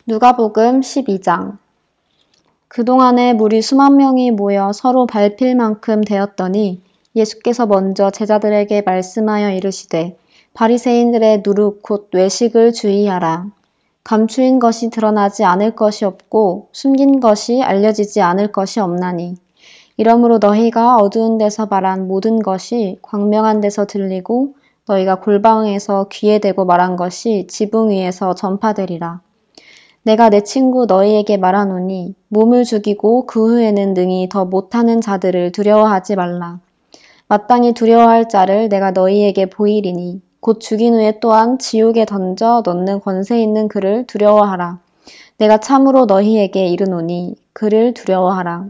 누가복음 12장. 그동안에 무리 수만 명이 모여 서로 밟힐 만큼 되었더니 예수께서 먼저 제자들에게 말씀하여 이르시되 바리새인들의 누룩 곧 외식을 주의하라. 감추인 것이 드러나지 않을 것이 없고 숨긴 것이 알려지지 않을 것이 없나니 이러므로 너희가 어두운 데서 말한 모든 것이 광명한 데서 들리고 너희가 골방에서 귀에 대고 말한 것이 지붕 위에서 전파되리라. 내가 내 친구 너희에게 말하노니 몸을 죽이고 그 후에는 능히 더 못하는 자들을 두려워하지 말라. 마땅히 두려워할 자를 내가 너희에게 보이리니 곧 죽인 후에 또한 지옥에 던져 넣는 권세 있는 그를 두려워하라. 내가 참으로 너희에게 이르노니 그를 두려워하라.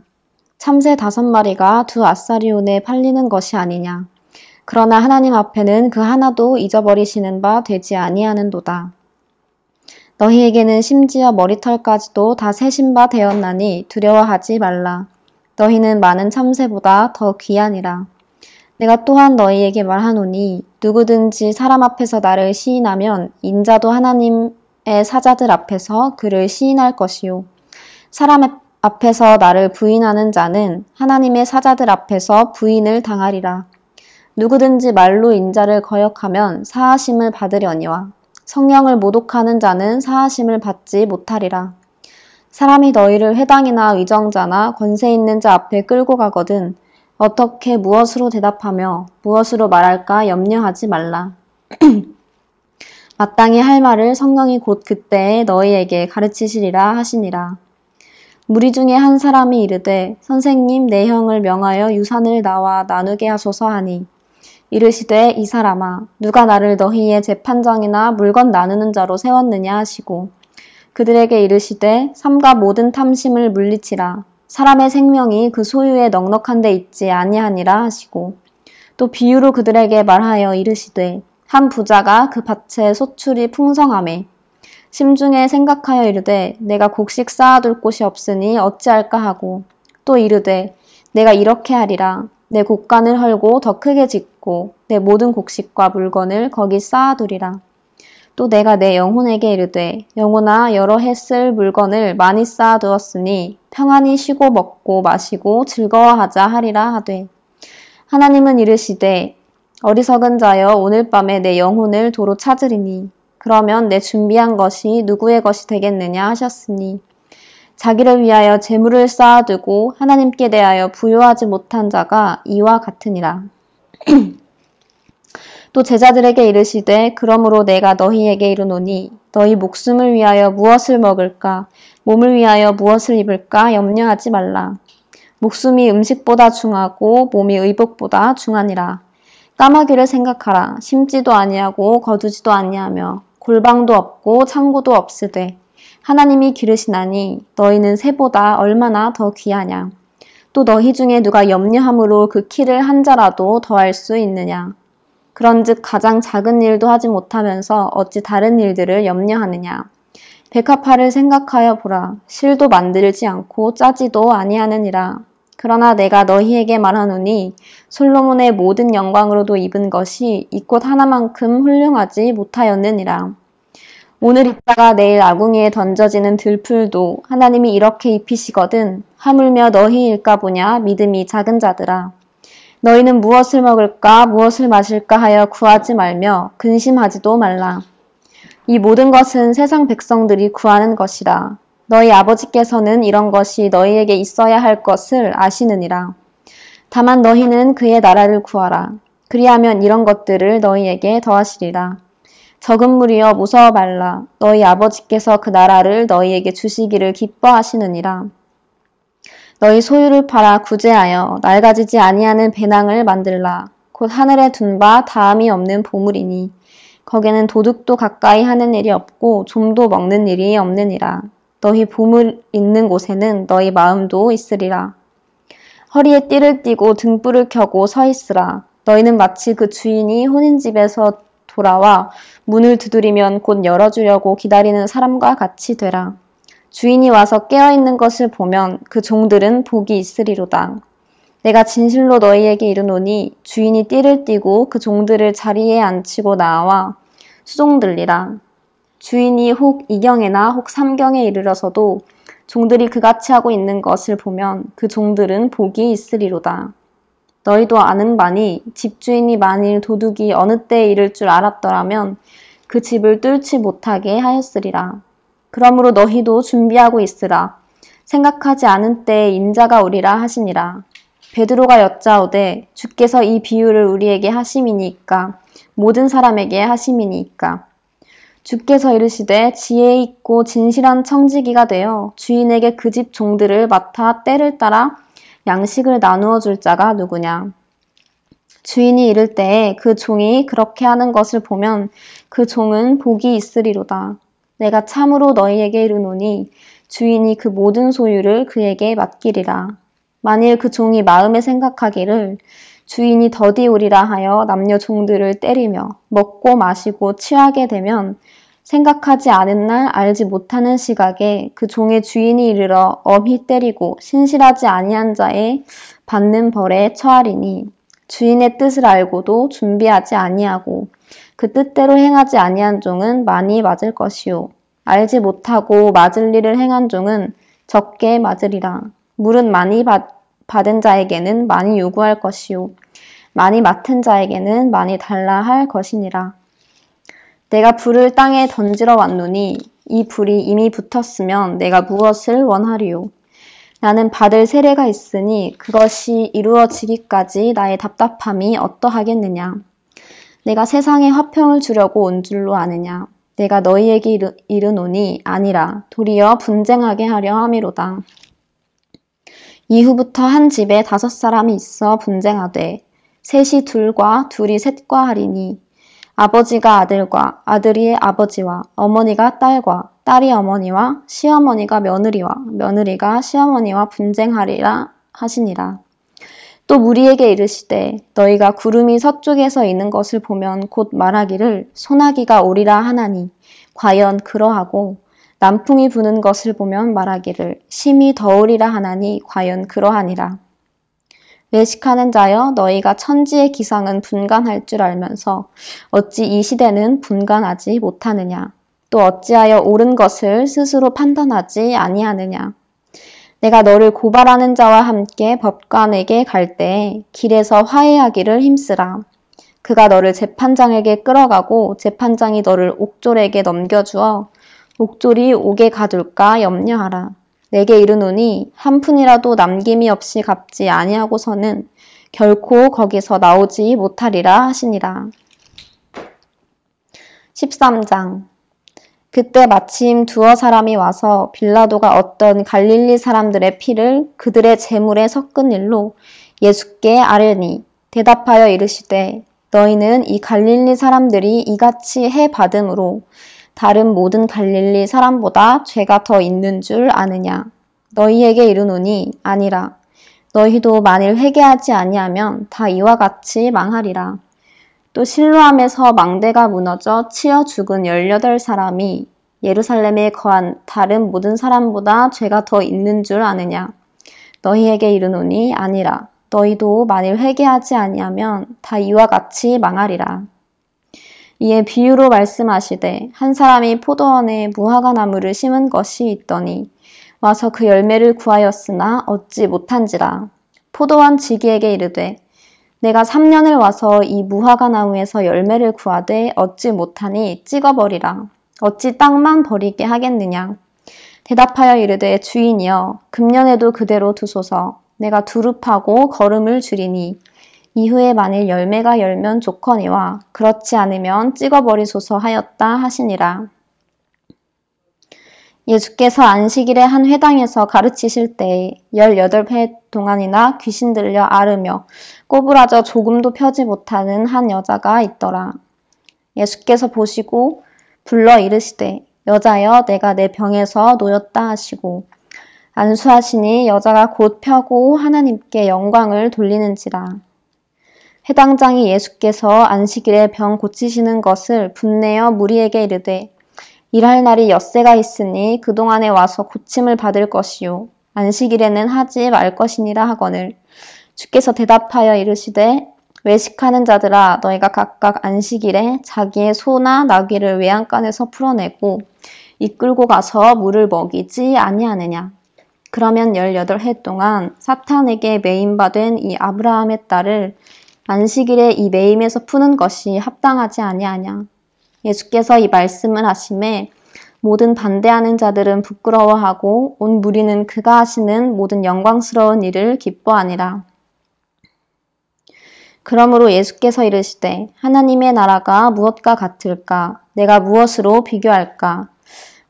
참새 5마리가 2아사리온에 팔리는 것이 아니냐. 그러나 하나님 앞에는 그 하나도 잊어버리시는 바 되지 아니하는도다. 너희에게는 심지어 머리털까지도 다 세신 바 되었나니 두려워하지 말라. 너희는 많은 참새보다 더 귀하니라. 내가 또한 너희에게 말하노니 누구든지 사람 앞에서 나를 시인하면 인자도 하나님의 사자들 앞에서 그를 시인할 것이요. 사람 앞에서 나를 부인하는 자는 하나님의 사자들 앞에서 부인을 당하리라. 누구든지 말로 인자를 거역하면 사하심을 받으려니와 성령을 모독하는 자는 사하심을 받지 못하리라. 사람이 너희를 회당이나 위정자나 권세 있는 자 앞에 끌고 가거든 어떻게 무엇으로 대답하며 무엇으로 말할까 염려하지 말라. 마땅히 할 말을 성령이 곧 그때에 너희에게 가르치시리라 하시니라. 무리 중에 한 사람이 이르되 선생님 내 형을 명하여 유산을 나와 나누게 하소서 하니 이르시되 이 사람아 누가 나를 너희의 재판장이나 물건 나누는 자로 세웠느냐 하시고 그들에게 이르시되 삼가 모든 탐심을 물리치라. 사람의 생명이 그 소유에 넉넉한 데 있지 아니하니라 하시고 또 비유로 그들에게 말하여 이르시되 한 부자가 그 밭에 소출이 풍성하매 심중에 생각하여 이르되 내가 곡식 쌓아둘 곳이 없으니 어찌할까 하고 또 이르되 내가 이렇게 하리라. 내 곡간을 헐고 더 크게 짓고 내 모든 곡식과 물건을 거기 쌓아두리라. 또 내가 내 영혼에게 이르되 영혼아 여러 해 쓸 물건을 많이 쌓아두었으니 평안히 쉬고 먹고 마시고 즐거워하자 하리라 하되 하나님은 이르시되 어리석은 자여 오늘 밤에 내 영혼을 도로 찾으리니 그러면 내 준비한 것이 누구의 것이 되겠느냐 하셨으니 자기를 위하여 재물을 쌓아두고 하나님께 대하여 부요하지 못한 자가 이와 같으니라. 또 제자들에게 이르시되 그러므로 내가 너희에게 이르노니 너희 목숨을 위하여 무엇을 먹을까 몸을 위하여 무엇을 입을까 염려하지 말라. 목숨이 음식보다 중하고 몸이 의복보다 중하니라. 까마귀를 생각하라. 심지도 아니하고 거두지도 아니하며 골방도 없고 창고도 없으되 하나님이 기르시나니 너희는 새보다 얼마나 더 귀하냐. 또 너희 중에 누가 염려함으로 그 키를 한 자라도 더할 수 있느냐. 그런즉 가장 작은 일도 하지 못하면서 어찌 다른 일들을 염려하느냐. 백합화를 생각하여 보라. 실도 만들지 않고 짜지도 아니하느니라. 그러나 내가 너희에게 말하노니 솔로몬의 모든 영광으로도 입은 것이 이 꽃 하나만큼 훌륭하지 못하였느니라. 오늘 입다가 내일 아궁이에 던져지는 들풀도 하나님이 이렇게 입히시거든 하물며 너희일까 보냐 믿음이 작은 자들아. 너희는 무엇을 먹을까 무엇을 마실까 하여 구하지 말며 근심하지도 말라. 이 모든 것은 세상 백성들이 구하는 것이라. 너희 아버지께서는 이런 것이 너희에게 있어야 할 것을 아시느니라. 다만 너희는 그의 나라를 구하라. 그리하면 이런 것들을 너희에게 더하시리라. 적은 무리여 무서워 말라. 너희 아버지께서 그 나라를 너희에게 주시기를 기뻐하시느니라. 너희 소유를 팔아 구제하여 낡아지지 아니하는 배낭을 만들라. 곧 하늘에 둔 바 다함이 없는 보물이니 거기는 도둑도 가까이 하는 일이 없고 좀도 먹는 일이 없느니라. 너희 보물 있는 곳에는 너희 마음도 있으리라. 허리에 띠를 띠고 등불을 켜고 서 있으라. 너희는 마치 그 주인이 혼인집에서 돌아와 문을 두드리면 곧 열어주려고 기다리는 사람과 같이 되라. 주인이 와서 깨어있는 것을 보면 그 종들은 복이 있으리로다. 내가 진실로 너희에게 이르노니 주인이 띠를 띠고 그 종들을 자리에 앉히고 나와 수종들리라. 주인이 혹 이경에나 혹 삼경에 이르러서도 종들이 그같이 하고 있는 것을 보면 그 종들은 복이 있으리로다. 너희도 아는 바니 집주인이 만일 도둑이 어느 때에 이를 줄 알았더라면 그 집을 뚫지 못하게 하였으리라. 그러므로 너희도 준비하고 있으라. 생각하지 않은 때에 인자가 오리라 하시니라. 베드로가 여짜오되 주께서 이 비유를 우리에게 하심이니까 모든 사람에게 하심이니까. 주께서 이르시되 지혜 있고 진실한 청지기가 되어 주인에게 그 집 종들을 맡아 때를 따라 양식을 나누어 줄 자가 누구냐. 주인이 이를 때에 그 종이 그렇게 하는 것을 보면 그 종은 복이 있으리로다. 내가 참으로 너희에게 이르노니 주인이 그 모든 소유를 그에게 맡기리라. 만일 그 종이 마음에 생각하기를 주인이 더디 오리라 하여 남녀 종들을 때리며 먹고 마시고 취하게 되면 생각하지 않은 날 알지 못하는 시각에 그 종의 주인이 이르러 엄히 때리고 신실하지 아니한 자의 받는 벌에 처하리니 주인의 뜻을 알고도 준비하지 아니하고 그 뜻대로 행하지 아니한 종은 많이 맞을 것이요 알지 못하고 맞을 일을 행한 종은 적게 맞으리라. 물은 많이 받은 자에게는 많이 요구할 것이요 많이 맡은 자에게는 많이 달라 할 것이니라. 내가 불을 땅에 던지러 왔노니 이 불이 이미 붙었으면 내가 무엇을 원하리요. 나는 받을 세례가 있으니 그것이 이루어지기까지 나의 답답함이 어떠하겠느냐. 내가 세상에 화평을 주려고 온 줄로 아느냐. 내가 너희에게 이르노니 아니라 도리어 분쟁하게 하려 함이로다. 이후부터 한 집에 5사람이 있어 분쟁하되 셋이 둘과 둘이 셋과 하리니 아버지가 아들과 아들이 아버지와 어머니가 딸과 딸이 어머니와 시어머니가 며느리와 며느리가 시어머니와 분쟁하리라 하시니라. 또 무리에게 이르시되 너희가 구름이 서쪽에서 있는 것을 보면 곧 말하기를 소나기가 오리라 하나니 과연 그러하고 남풍이 부는 것을 보면 말하기를 심히 더우리라 하나니 과연 그러하니라. 외식하는 자여 너희가 천지의 기상은 분간할 줄 알면서 어찌 이 시대는 분간하지 못하느냐. 또 어찌하여 옳은 것을 스스로 판단하지 아니하느냐. 내가 너를 고발하는 자와 함께 법관에게 갈 때에 길에서 화해하기를 힘쓰라. 그가 너를 재판장에게 끌어가고 재판장이 너를 옥졸에게 넘겨주어 옥졸이 옥에 가둘까 염려하라. 내게 이르노니 한 푼이라도 남김이 없이 갚지 아니하고서는 결코 거기서 나오지 못하리라 하시니라. 13장. 그때 마침 두어 사람이 와서 빌라도가 어떤 갈릴리 사람들의 피를 그들의 제물에 섞은 일로 예수께 아뢰니 대답하여 이르시되 너희는 이 갈릴리 사람들이 이같이 해 받음으로 다른 모든 갈릴리 사람보다 죄가 더 있는 줄 아느냐. 너희에게 이르노니 아니라. 너희도 만일 회개하지 아니하면 다 이와 같이 망하리라. 또 실로암에서 망대가 무너져 치여 죽은 18사람이 예루살렘에 거한 다른 모든 사람보다 죄가 더 있는 줄 아느냐. 너희에게 이르노니 아니라. 너희도 만일 회개하지 아니하면 다 이와 같이 망하리라. 이에 비유로 말씀하시되 한 사람이 포도원에 무화과 나무를 심은 것이 있더니 와서 그 열매를 구하였으나 얻지 못한지라. 포도원 지기에게 이르되 내가 3년을 와서 이 무화과 나무에서 열매를 구하되 얻지 못하니 찍어버리라. 어찌 땅만 버리게 하겠느냐. 대답하여 이르되 주인이여 금년에도 그대로 두소서. 내가 두릅하고 거름을 줄이니 이후에 만일 열매가 열면 좋거니와 그렇지 않으면 찍어버리소서 하였다 하시니라. 예수께서 안식일에 한 회당에서 가르치실 때에 18해 동안이나 귀신 들려 앓으며 꼬부라져 조금도 펴지 못하는 한 여자가 있더라. 예수께서 보시고 불러 이르시되 여자여 내가 내 병에서 놓였다 하시고 안수하시니 여자가 곧 펴고 하나님께 영광을 돌리는지라. 회당장이 예수께서 안식일에 병 고치시는 것을 분내어 무리에게 이르되 일할 날이 엿새가 있으니 그동안에 와서 고침을 받을 것이요 안식일에는 하지 말 것이니라 하거늘 주께서 대답하여 이르시되 외식하는 자들아 너희가 각각 안식일에 자기의 소나 나귀를 외양간에서 풀어내고 이끌고 가서 물을 먹이지 아니하느냐. 그러면 18해 동안 사탄에게 매임받은 이 아브라함의 딸을 안식일에 이 매임에서 푸는 것이 합당하지 아니하냐. 예수께서 이 말씀을 하심에 모든 반대하는 자들은 부끄러워하고 온 무리는 그가 하시는 모든 영광스러운 일을 기뻐하니라. 그러므로 예수께서 이르시되 하나님의 나라가 무엇과 같을까? 내가 무엇으로 비교할까?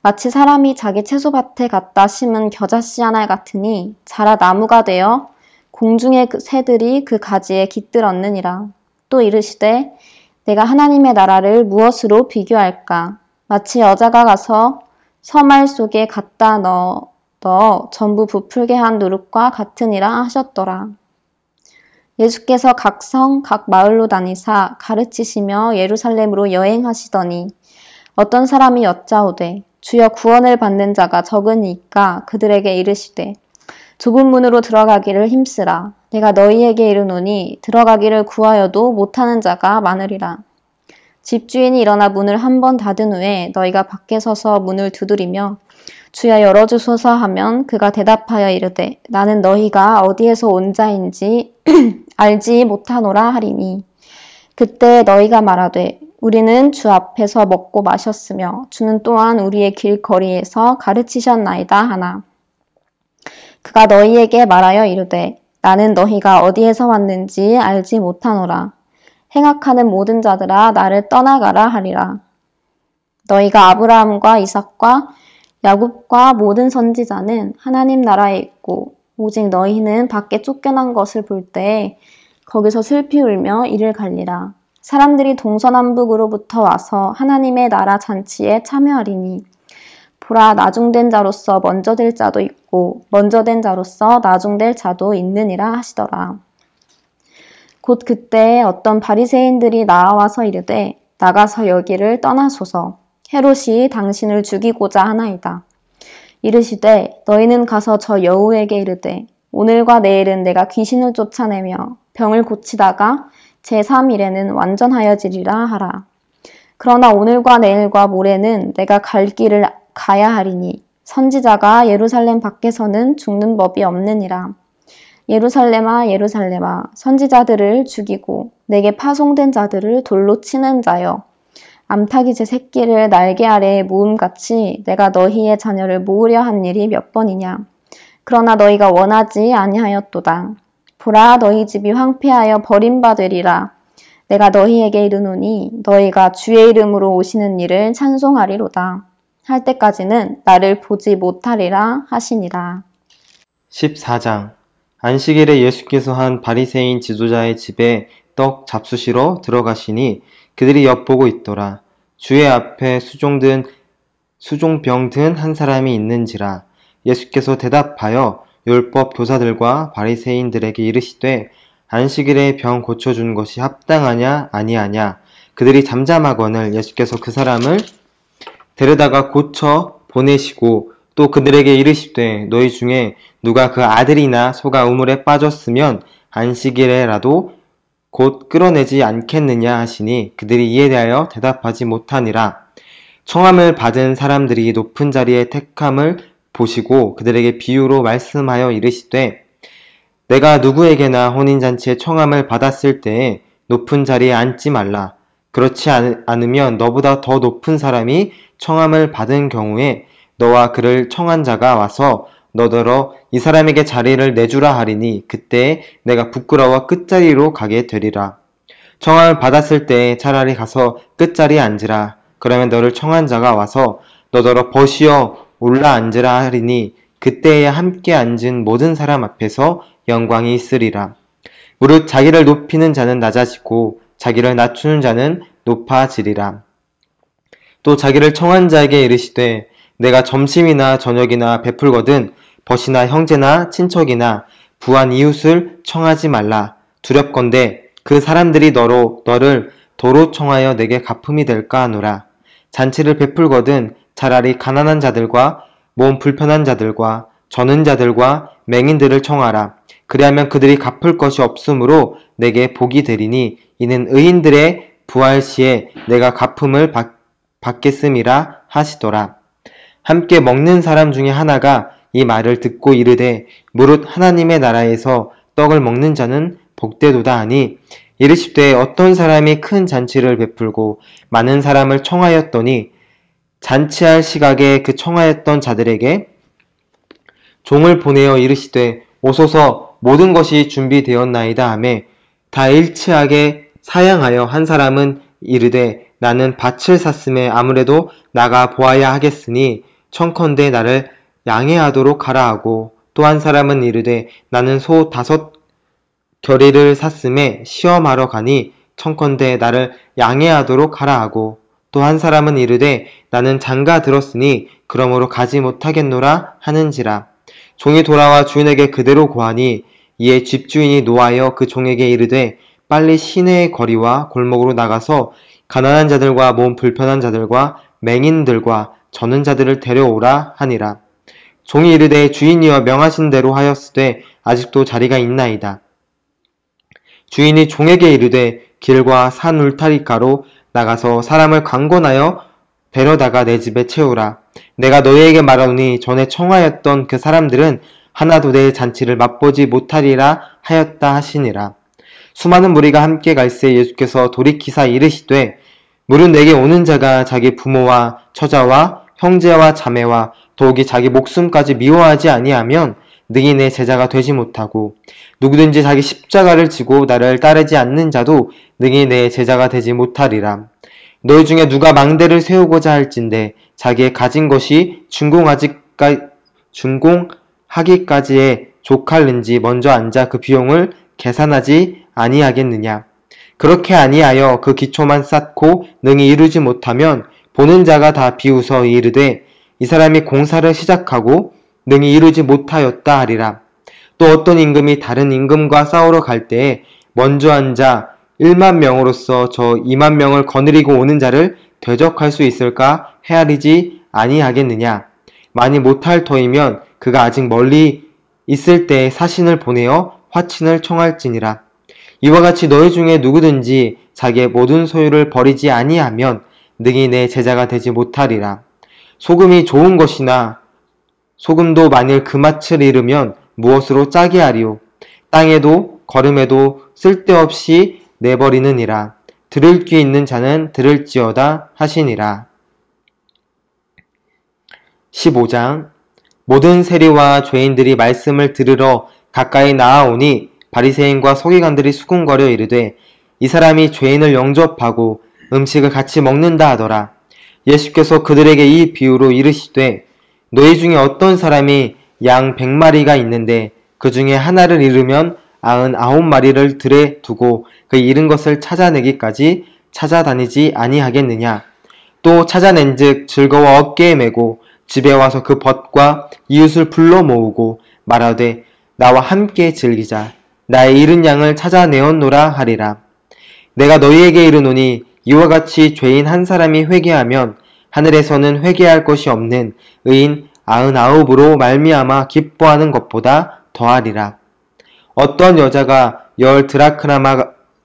마치 사람이 자기 채소밭에 갖다 심은 겨자씨 하나 같으니 자라 나무가 되어 공중의 새들이 그 가지에 깃들었느니라. 또 이르시되 내가 하나님의 나라를 무엇으로 비교할까? 마치 여자가 가서 서말 속에 갖다 넣어 전부 부풀게 한 누룩과 같으니라 하셨더라. 예수께서 각 성, 각 마을로 다니사 가르치시며 예루살렘으로 여행하시더니 어떤 사람이 여짜오되 주여 구원을 받는 자가 적으니까 그들에게 이르시되 좁은 문으로 들어가기를 힘쓰라. 내가 너희에게 이르노니 들어가기를 구하여도 못하는 자가 많으리라. 집주인이 일어나 문을 한 번 닫은 후에 너희가 밖에 서서 문을 두드리며 주여 열어주소서 하면 그가 대답하여 이르되 나는 너희가 어디에서 온 자인지 알지 못하노라 하리니 그때 너희가 말하되 우리는 주 앞에서 먹고 마셨으며 주는 또한 우리의 길거리에서 가르치셨나이다 하나. 그가 너희에게 말하여 이르되 나는 너희가 어디에서 왔는지 알지 못하노라. 행악하는 모든 자들아 나를 떠나가라 하리라. 너희가 아브라함과 이삭과 야곱과 모든 선지자는 하나님 나라에 있고 오직 너희는 밖에 쫓겨난 것을 볼 때 거기서 슬피 울며 이를 갈리라. 사람들이 동서남북으로부터 와서 하나님의 나라 잔치에 참여하리니 보라 나중된 자로서 먼저 될 자도 있고 먼저 된 자로서 나중될 자도 있느니라 하시더라. 곧 그때 어떤 바리새인들이 나와서 이르되 나가서 여기를 떠나소서. 헤롯이 당신을 죽이고자 하나이다. 이르시되 너희는 가서 저 여우에게 이르되 오늘과 내일은 내가 귀신을 쫓아내며 병을 고치다가 제3일에는 완전하여지리라 하라. 그러나 오늘과 내일과 모레는 내가 갈 길을 가야 하리니 선지자가 예루살렘 밖에서는 죽는 법이 없느니라. 예루살렘아 예루살렘아 선지자들을 죽이고 내게 파송된 자들을 돌로 치는 자여 암탉이제 새끼를 날개 아래에 모음같이 내가 너희의 자녀를 모으려 한 일이 몇 번이냐. 그러나 너희가 원하지 아니하였도다. 보라 너희 집이 황폐하여 버림받으리라. 내가 너희에게 이르노니 너희가 주의 이름으로 오시는 일을 찬송하리로다. 할 때까지는 나를 보지 못하리라 하시니라. 14장 안식일에 예수께서 한 바리새인 지도자의 집에 떡 잡수시러 들어가시니 그들이 엿보고 있더라. 주의 앞에 수종병 든 한 사람이 있는지라. 예수께서 대답하여 율법 교사들과 바리새인들에게 이르시되 안식일에 병 고쳐준 것이 합당하냐 아니하냐. 그들이 잠잠하거늘 예수께서 그 사람을 데려다가 고쳐 보내시고 또 그들에게 이르시되 너희 중에 누가 그 아들이나 소가 우물에 빠졌으면 안식일에라도 곧 끌어내지 않겠느냐 하시니 그들이 이에 대하여 대답하지 못하니라. 청함을 받은 사람들이 높은 자리에 택함을 보시고 그들에게 비유로 말씀하여 이르시되 내가 누구에게나 혼인잔치에 청함을 받았을 때에 높은 자리에 앉지 말라. 그렇지 않으면 너보다 더 높은 사람이 청함을 받은 경우에 너와 그를 청한 자가 와서 너더러 이 사람에게 자리를 내주라 하리니 그때 내가 부끄러워 끝자리로 가게 되리라. 청함을 받았을 때 차라리 가서 끝자리에 앉으라. 그러면 너를 청한 자가 와서 너더러 벗이어 올라 앉으라 하리니 그때에 함께 앉은 모든 사람 앞에서 영광이 있으리라. 무릇 자기를 높이는 자는 낮아지고 자기를 낮추는 자는 높아지리라. 또 자기를 청한 자에게 이르시되 내가 점심이나 저녁이나 베풀거든 벗이나 형제나 친척이나 부한 이웃을 청하지 말라. 두렵건대 그 사람들이 너를 도로 청하여 내게 갚음이 될까 하노라. 잔치를 베풀거든 차라리 가난한 자들과 몸 불편한 자들과 저는 자들과 맹인들을 청하라. 그리하면 그들이 갚을 것이 없으므로 내게 복이 되리니 이는 의인들의 부활 시에 내가 갚음을 받겠음이라 하시더라. 함께 먹는 사람 중에 하나가 이 말을 듣고 이르되 무릇 하나님의 나라에서 떡을 먹는 자는 복되도다 하니 이르시되 어떤 사람이 큰 잔치를 베풀고 많은 사람을 청하였더니 잔치할 시각에 그 청하였던 자들에게 종을 보내어 이르시되 오소서 모든 것이 준비되었나이다 하매 다 일치하게 사양하여 한 사람은 이르되 나는 밭을 샀음에 아무래도 나가 보아야 하겠으니 청컨대 나를 양해하도록 하라 하고 또 한 사람은 이르되 나는 소 5 겨리를 샀음에 시험하러 가니 청컨대 나를 양해하도록 하라 하고 또 한 사람은 이르되 나는 장가 들었으니 그러므로 가지 못하겠노라 하는지라. 종이 돌아와 주인에게 그대로 고하니 이에 집주인이 노하여 그 종에게 이르되 빨리 시내의 거리와 골목으로 나가서 가난한 자들과 몸 불편한 자들과 맹인들과 저는 자들을 데려오라 하니라. 종이 이르되 주인이여 명하신 대로 하였으되 아직도 자리가 있나이다. 주인이 종에게 이르되 길과 산 울타리가로 나가서 사람을 강권하여 데려다가 내 집에 채우라. 내가 너희에게 말하노니 전에 청하였던 그 사람들은 하나도 내 잔치를 맛보지 못하리라 하였다 하시니라. 수많은 무리가 함께 갈새 예수께서 돌이키사 이르시되 무릇 내게 오는 자가 자기 부모와 처자와 형제와 자매와 더욱이 자기 목숨까지 미워하지 아니하면 능히 내 제자가 되지 못하고 누구든지 자기 십자가를 지고 나를 따르지 않는 자도 능히 내 제자가 되지 못하리라. 너희 중에 누가 망대를 세우고자 할진대 자기의 가진 것이 준공하기까지에 족할는지 먼저 앉아 그 비용을 계산하지 아니하겠느냐. 그렇게 아니하여 그 기초만 쌓고 능히 이루지 못하면 보는 자가 다 비웃어 이르되 이 사람이 공사를 시작하고 능히 이루지 못하였다 하리라. 또 어떤 임금이 다른 임금과 싸우러 갈 때에 먼저 앉아 1만 명으로서 저 2만 명을 거느리고 오는 자를 대적할 수 있을까 헤아리지 아니하겠느냐. 만일 못할 터이면 그가 아직 멀리 있을 때에 사신을 보내어 화친을 청할지니라. 이와 같이 너희 중에 누구든지 자기의 모든 소유를 버리지 아니하면 능히 내 제자가 되지 못하리라. 소금이 좋은 것이나 소금도 만일 그 맛을 잃으면 무엇으로 짜게 하리요. 땅에도 거름에도 쓸데없이 내버리느니라. 들을 귀 있는 자는 들을지어다 하시니라. 15장. 모든 세리와 죄인들이 말씀을 들으러 가까이 나아오니 바리새인과 서기관들이 수군거려 이르되 이 사람이 죄인을 영접하고 음식을 같이 먹는다 하더라. 예수께서 그들에게 이 비유로 이르시되 너희 중에 어떤 사람이 양 100마리가 있는데 그 중에 하나를 잃으면 99마리를 들에 두고 그 잃은 것을 찾아내기까지 찾아다니지 아니하겠느냐. 또 찾아낸즉 즐거워 어깨에 메고 집에 와서 그 벗과 이웃을 불러 모으고 말하되 나와 함께 즐기자. 나의 잃은 양을 찾아내었노라 하리라. 내가 너희에게 이르노니 이와 같이 죄인 한 사람이 회개하면 하늘에서는 회개할 것이 없는 의인 99으로 말미암아 기뻐하는 것보다 더하리라. 어떤 여자가 10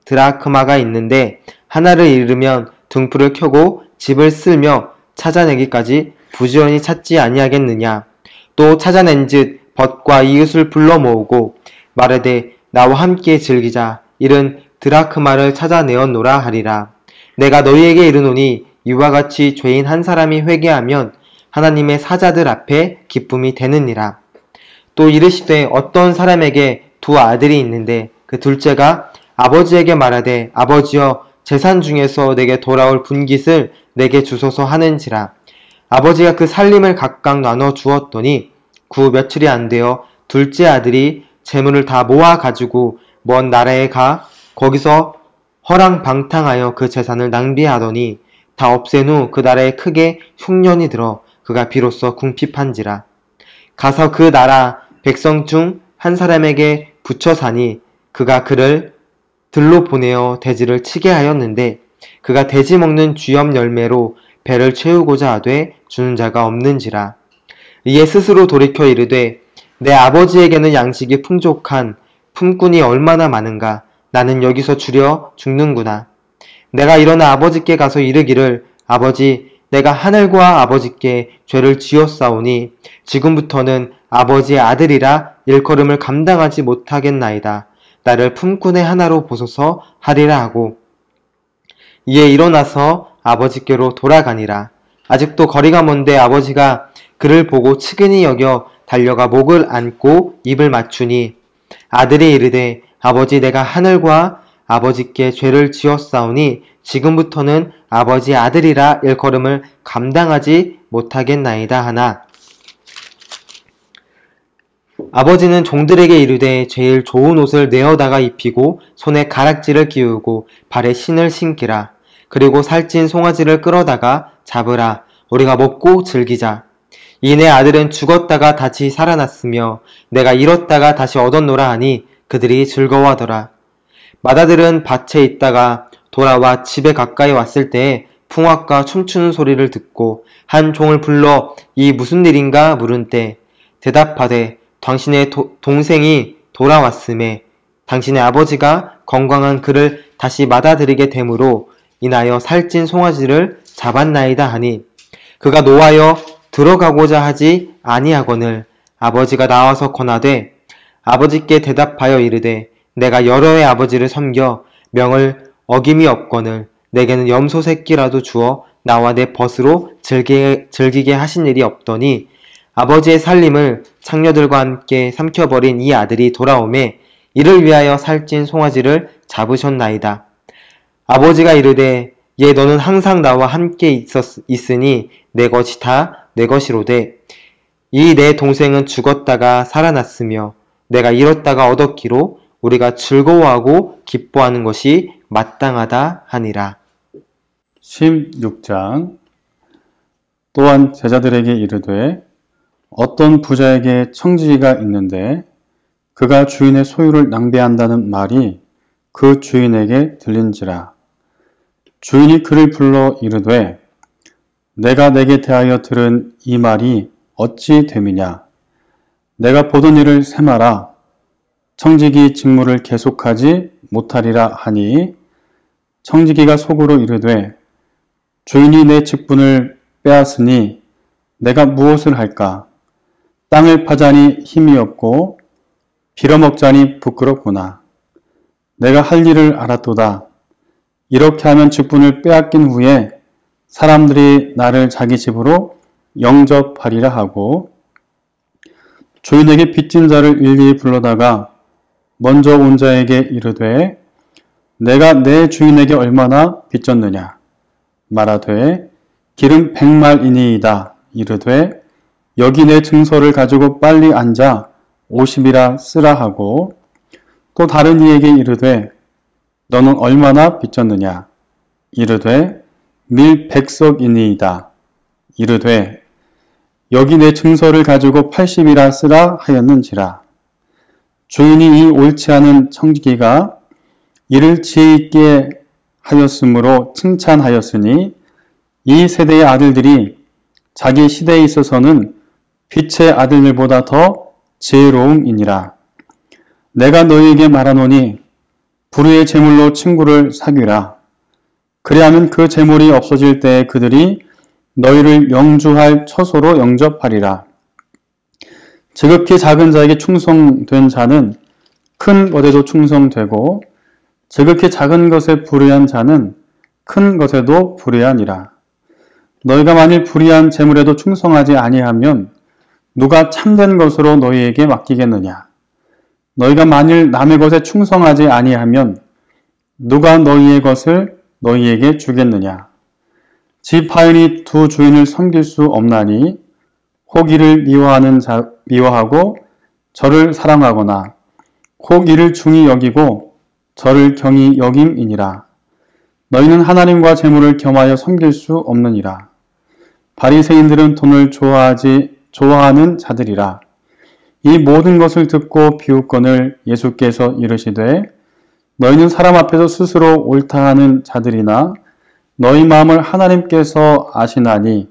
드라크마가 있는데 하나를 잃으면 등불을 켜고 집을 쓸며 찾아내기까지 부지런히 찾지 아니하겠느냐. 또 찾아낸즉 벗과 이웃을 불러 모으고 말하되 나와 함께 즐기자. 이른 드라크마를 찾아내었노라 하리라. 내가 너희에게 이르노니 이와 같이 죄인 한 사람이 회개하면 하나님의 사자들 앞에 기쁨이 되느니라. 또 이르시되 어떤 사람에게 2 아들이 있는데 그 둘째가 아버지에게 말하되 아버지여 재산 중에서 내게 돌아올 분깃을 내게 주소서 하는지라. 아버지가 그 살림을 각각 나눠 주었더니 9 며칠이 안 되어 둘째 아들이 재물을 다 모아 가지고 먼 나라에 가 거기서 허랑방탕하여 그 재산을 낭비하더니 다 없앤 후 그 나라에 크게 흉년이 들어 그가 비로소 궁핍한지라. 가서 그 나라 백성 중 한 사람에게 붙여 사니 그가 그를 들로 보내어 돼지를 치게 하였는데 그가 돼지 먹는 쥐염 열매로 배를 채우고자 하되 주는 자가 없는지라. 이에 스스로 돌이켜 이르되 내 아버지에게는 양식이 풍족한 품꾼이 얼마나 많은가. 나는 여기서 주려 죽는구나. 내가 일어나 아버지께 가서 이르기를 아버지 내가 하늘과 아버지께 죄를 지었사오니 지금부터는 아버지의 아들이라 일컬음을 감당하지 못하겠나이다. 나를 품꾼의 하나로 보소서 하리라 하고 이에 일어나서 아버지께로 돌아가니라. 아직도 거리가 먼데 아버지가 그를 보고 측은히 여겨 달려가 목을 안고 입을 맞추니 아들이 이르되 아버지 내가 하늘과 아버지께 죄를 지었사오니 지금부터는 아버지의 아들이라 일컬음을 감당하지 못하겠나이다 하나 아버지는 종들에게 이르되 제일 좋은 옷을 내어다가 입히고 손에 가락지를 끼우고 발에 신을 신기라. 그리고 살찐 송아지를 끌어다가 잡으라. 우리가 먹고 즐기자. 이 내 아들은 죽었다가 다시 살아났으며 내가 잃었다가 다시 얻었노라 하니 그들이 즐거워하더라. 맏아들은 밭에 있다가 돌아와 집에 가까이 왔을 때에 풍악과 춤추는 소리를 듣고 한 종을 불러 이 무슨 일인가 물은 때 대답하되 당신의 동생이 돌아왔음에 당신의 아버지가 건강한 그를 다시 맏아들에게 됨으로 인하여 살찐 송아지를 잡았나이다 하니 그가 노하여 들어가고자 하지 아니하거늘 아버지가 나와서 권하되 아버지께 대답하여 이르되 내가 여러의 아버지를 섬겨 명을 어김이 없거늘 내게는 염소 새끼라도 주어 나와 내 벗으로 즐기게 하신 일이 없더니 아버지의 살림을 창녀들과 함께 삼켜버린 이 아들이 돌아오매 이를 위하여 살찐 송아지를 잡으셨나이다. 아버지가 이르되 얘 너는 항상 나와 함께 있으니 내 것이 다 내 것이로되 이 내 동생은 죽었다가 살아났으며 내가 잃었다가 얻었기로 우리가 즐거워하고 기뻐하는 것이 마땅하다 하니라. 16장 또한 제자들에게 이르되 어떤 부자에게 청지기가 있는데 그가 주인의 소유를 낭비한다는 말이 그 주인에게 들린지라. 주인이 그를 불러 이르되 내가 내게 대하여 들은 이 말이 어찌 됨이냐. 내가 보던 일을 세마라. 청지기 직무를 계속하지 못하리라 하니 청지기가 속으로 이르되 주인이 내 직분을 빼앗으니 내가 무엇을 할까. 땅을 파자니 힘이 없고 빌어먹자니 부끄럽구나. 내가 할 일을 알았도다. 이렇게 하면 직분을 빼앗긴 후에 사람들이 나를 자기 집으로 영접하리라 하고 주인에게 빚진 자를 일일이 불러다가 먼저 온 자에게 이르되 내가 내 주인에게 얼마나 빚졌느냐. 말하되 기름 100말이니이다. 이르되 여기 내 증서를 가지고 빨리 앉아 50이라 쓰라 하고 또 다른 이에게 이르되 너는 얼마나 빚졌느냐. 이르되 밀 100석이니이다. 이르되 여기 내 증서를 가지고 80이라 쓰라 하였는지라. 주인이 이 옳지 않은 청지기가 이를 지혜 있게 하였으므로 칭찬하였으니 이 세대의 아들들이 자기 시대에 있어서는 빛의 아들들보다 더 지혜로움이니라. 내가 너희에게 말하노니 불의의 재물로 친구를 사귀라. 그리하면 그 재물이 없어질 때에 그들이 너희를 영주할 처소로 영접하리라. 지극히 작은 자에게 충성된 자는 큰 것에도 충성되고 지극히 작은 것에 불의한 자는 큰 것에도 불의하니라. 너희가 만일 불의한 재물에도 충성하지 아니하면 누가 참된 것으로 너희에게 맡기겠느냐. 너희가 만일 남의 것에 충성하지 아니하면 누가 너희의 것을 너희에게 주겠느냐. 집 하인이 두 주인을 섬길 수 없나니 혹 이를 미워하고 저를 사랑하거나 혹 이를 중히 여기고 저를 경히 여김이니라. 너희는 하나님과 재물을 겸하여 섬길 수 없느니라. 바리새인들은 돈을 좋아하는 자들이라. 이 모든 것을 듣고 비웃거늘 예수께서 이르시되 너희는 사람 앞에서 스스로 옳다 하는 자들이나 너희 마음을 하나님께서 아시나니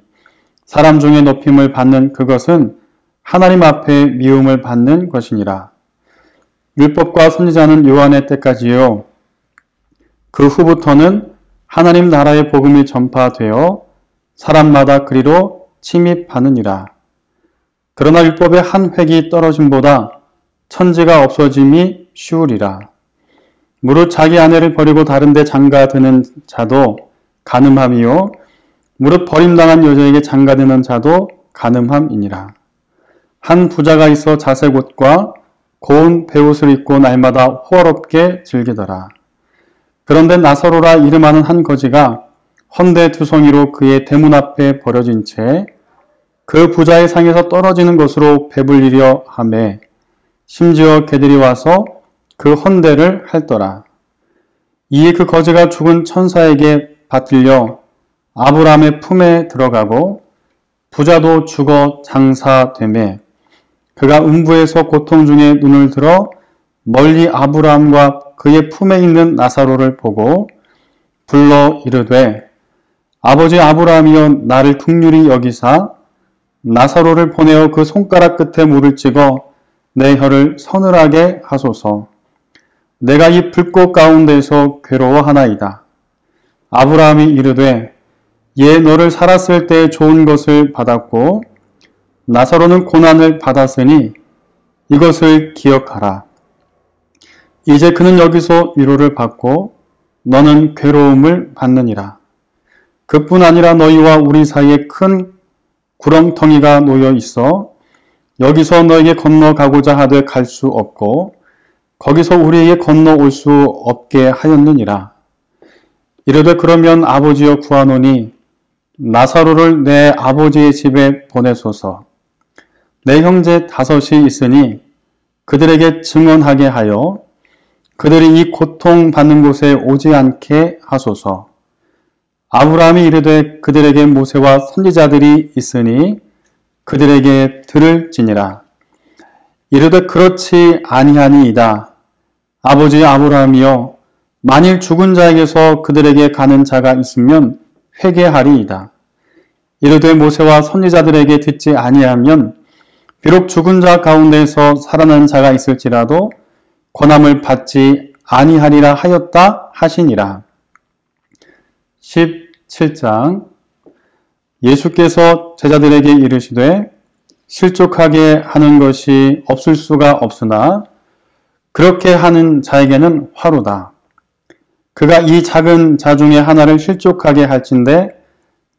사람 중에 높임을 받는 그것은 하나님 앞에 미움을 받는 것이니라. 율법과 선지자는 요한의 때까지요 그 후부터는 하나님 나라의 복음이 전파되어 사람마다 그리로 침입하느니라. 그러나 율법의 한 획이 떨어짐보다 천지가 없어짐이 쉬우리라. 무릇 자기 아내를 버리고 다른 데 장가드는 자도 간음함이요 무릇 버림당한 여자에게 장가드는 자도 간음함이니라. 한 부자가 있어 자색 옷과 고운 베옷을 입고 날마다 호화롭게 즐기더라. 그런데 나사로라 이름하는 한 거지가 헌데 두성이로 그의 대문 앞에 버려진 채 그 부자의 상에서 떨어지는 것으로 배불리려 하매 심지어 개들이 와서 그 헌데를 핥더라. 이에 그 거지가 죽은 천사에게 받들려 아브라함의 품에 들어가고 부자도 죽어 장사되매 그가 음부에서 고통 중에 눈을 들어 멀리 아브라함과 그의 품에 있는 나사로를 보고 불러 이르되 아버지 아브라함이여 나를 긍휼히 여기사 나사로를 보내어 그 손가락 끝에 물을 찍어 내 혀를 서늘하게 하소서. 내가 이 불꽃 가운데서 괴로워하나이다. 아브라함이 이르되 예 너를 살았을 때 좋은 것을 받았고 나사로는 고난을 받았으니 이것을 기억하라. 이제 그는 여기서 위로를 받고 너는 괴로움을 받느니라. 그뿐 아니라 너희와 우리 사이에 큰 구렁텅이가 놓여 있어 여기서 너에게 건너가고자 하되 갈 수 없고 거기서 우리에게 건너올 수 없게 하였느니라. 이르되 그러면 아버지여 구하노니 나사로를 내 아버지의 집에 보내소서. 내 형제 5이 있으니 그들에게 증언하게 하여 그들이 이 고통받는 곳에 오지 않게 하소서. 아브라함이 이르되 그들에게 모세와 선지자들이 있으니 그들에게 들을지니라. 이르되 그렇지 아니하니이다. 아버지 아브라함이여 만일 죽은 자에게서 그들에게 가는 자가 있으면 회개하리이다. 이르되 모세와 선지자들에게 듣지 아니하면 비록 죽은 자 가운데서 살아난 자가 있을지라도 권함을 받지 아니하리라 하였다 하시니라. 17장 예수께서 제자들에게 이르시되 실족하게 하는 것이 없을 수가 없으나 그렇게 하는 자에게는 화로다. 그가 이 작은 자 중에 하나를 실족하게 할진대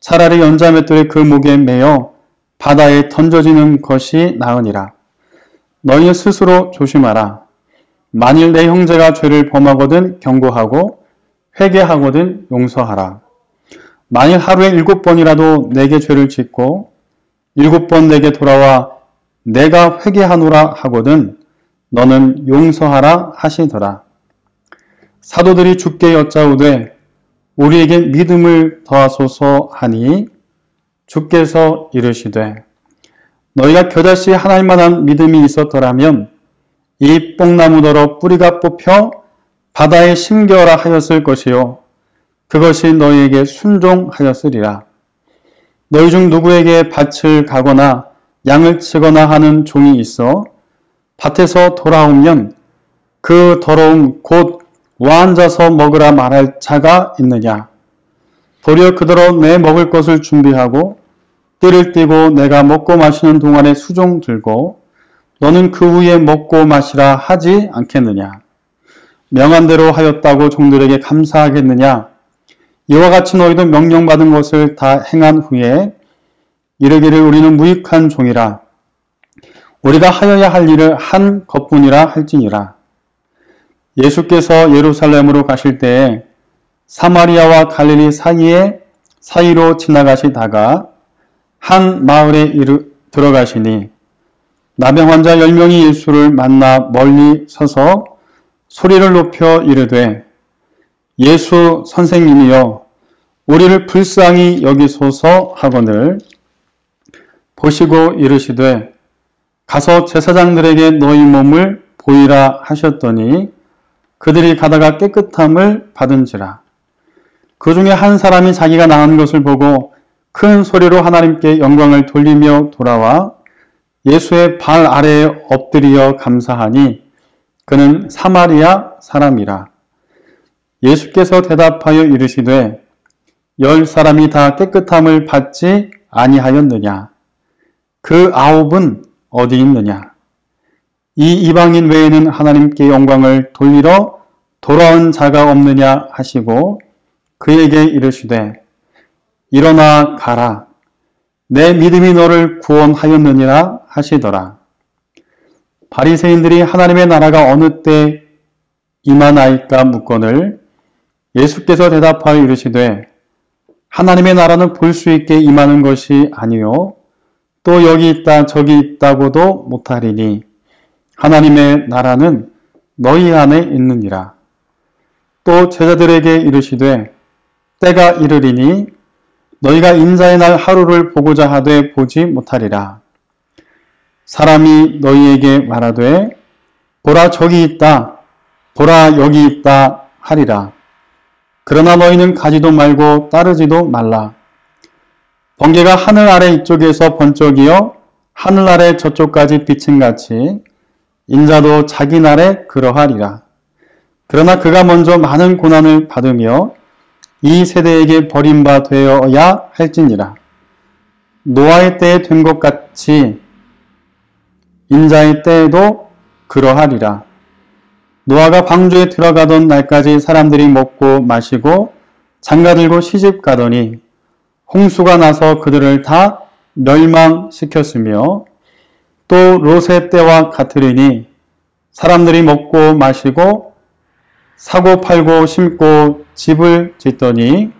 차라리 연자맷돌이 그 목에 매어 바다에 던져지는 것이 나으니라. 너희 스스로 조심하라. 만일 내 형제가 죄를 범하거든 경고하고 회개하거든 용서하라. 만일 하루에 7번이라도 내게 죄를 짓고 7번 내게 돌아와 내가 회개하노라 하거든 너는 용서하라 하시더라. 사도들이 주께 여짜오되 우리에게 믿음을 더하소서 하니 주께서 이르시되 너희가 겨자씨 하나만한 믿음이 있었더라면 이 뽕나무더러 뿌리가 뽑혀 바다에 심겨라 하였을 것이요 그것이 너희에게 순종하였으리라. 너희 중 누구에게 밭을 가거나 양을 치거나 하는 종이 있어 밭에서 돌아오면 그 더러움 곧 와 앉아서 먹으라 말할 자가 있느냐. 도리어 그더러 내 먹을 것을 준비하고 띠를 띠고 내가 먹고 마시는 동안에 수종 들고 너는 그 후에 먹고 마시라 하지 않겠느냐. 명한 대로 하였다고 종들에게 감사하겠느냐. 이와 같이 너희도 명령받은 것을 다 행한 후에 이르기를 우리는 무익한 종이라. 우리가 하여야 할 일을 한 것뿐이라 할지니라. 예수께서 예루살렘으로 가실 때에 사마리아와 갈릴리 사이로 지나가시다가 한 마을에 들어가시니 나병 환자 10명이 예수를 만나 멀리 서서 소리를 높여 이르되 예수 선생님이여 우리를 불쌍히 여기소서 하거늘 보시고 이르시되 가서 제사장들에게 너희 몸을 보이라 하셨더니 그들이 가다가 깨끗함을 받은지라. 그 중에 한 사람이 자기가 나은 것을 보고 큰 소리로 하나님께 영광을 돌리며 돌아와 예수의 발 아래에 엎드리어 감사하니 그는 사마리아 사람이라. 예수께서 대답하여 이르시되 10사람이 다 깨끗함을 받지 아니하였느냐? 그 9은 어디 있느냐? 이 이방인 외에는 하나님께 영광을 돌리러 돌아온 자가 없느냐 하시고 그에게 이르시되 일어나 가라. 내 믿음이 너를 구원하였느니라 하시더라. 바리새인들이 하나님의 나라가 어느 때 임하나이까 묻거늘 예수께서 대답하여 이르시되 하나님의 나라는 볼 수 있게 임하는 것이 아니요 또 여기 있다 저기 있다고도 못하리니 하나님의 나라는 너희 안에 있느니라. 또 제자들에게 이르시되 때가 이르리니 너희가 인자의 날 하루를 보고자 하되 보지 못하리라. 사람이 너희에게 말하되 보라 저기 있다 보라 여기 있다 하리라. 그러나 너희는 가지도 말고 따르지도 말라. 번개가 하늘 아래 이쪽에서 번쩍이어 하늘 아래 저쪽까지 비친 같이 인자도 자기 날에 그러하리라. 그러나 그가 먼저 많은 고난을 받으며 이 세대에게 버림바 되어야 할지니라. 노아의 때에 된 것 같이 인자의 때에도 그러하리라. 노아가 방주에 들어가던 날까지 사람들이 먹고 마시고 장가들고 시집 가더니 홍수가 나서 그들을 다 멸망시켰으며 또 롯의 때와 같으리니 사람들이 먹고 마시고 사고 팔고 심고 집을 짓더니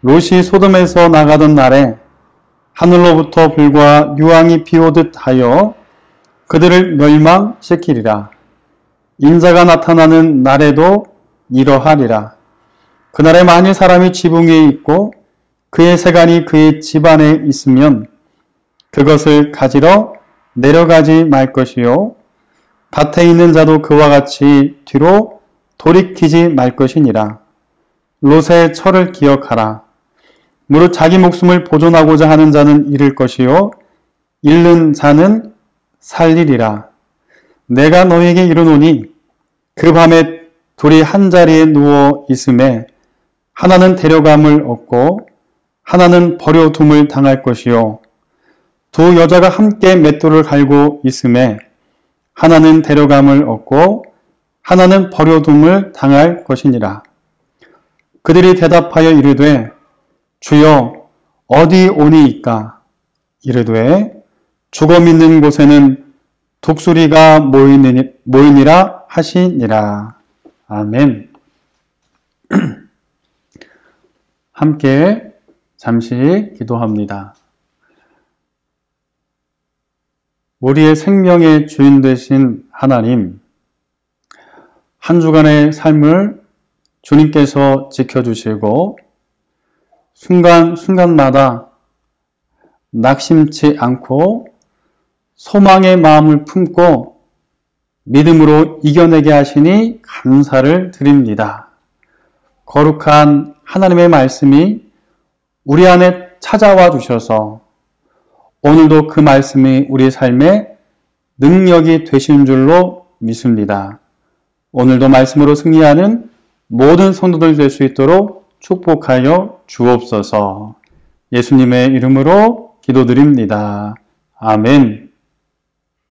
롯이 소돔에서 나가던 날에 하늘로부터 불과 유황이 비오듯 하여 그들을 멸망시키리라. 인자가 나타나는 날에도 이러하리라. 그날에 만일 사람이 지붕 위에 있고 그의 세간이 그의 집 안에 있으면 그것을 가지러 내려가지 말 것이요 밭에 있는 자도 그와 같이 뒤로 돌이키지 말 것이니라. 롯의 철을 기억하라. 무릇 자기 목숨을 보존하고자 하는 자는 잃을 것이요 잃는 자는 살리리라. 내가 너희에게 이르노니 그 밤에 둘이 한 자리에 누워 있음에 하나는 데려감을 얻고 하나는 버려둠을 당할 것이요 두 여자가 함께 맷돌을 갈고 있음에 하나는 데려감을 얻고 하나는 버려둠을 당할 것이니라. 그들이 대답하여 이르되 주여 어디 오니이까? 이르되 죽어 믿는 곳에는 독수리가 모이니라 하시니라. 아멘. 함께 잠시 기도합니다. 우리의 생명의 주인 되신 하나님, 한 주간의 삶을 주님께서 지켜주시고 순간순간마다 낙심치 않고 소망의 마음을 품고 믿음으로 이겨내게 하시니 감사를 드립니다. 거룩한 하나님의 말씀이 우리 안에 찾아와 주셔서 오늘도 그 말씀이 우리 삶의 능력이 되신 줄로 믿습니다. 오늘도 말씀으로 승리하는 모든 성도들 될 수 있도록 축복하여 주옵소서. 예수님의 이름으로 기도드립니다. 아멘.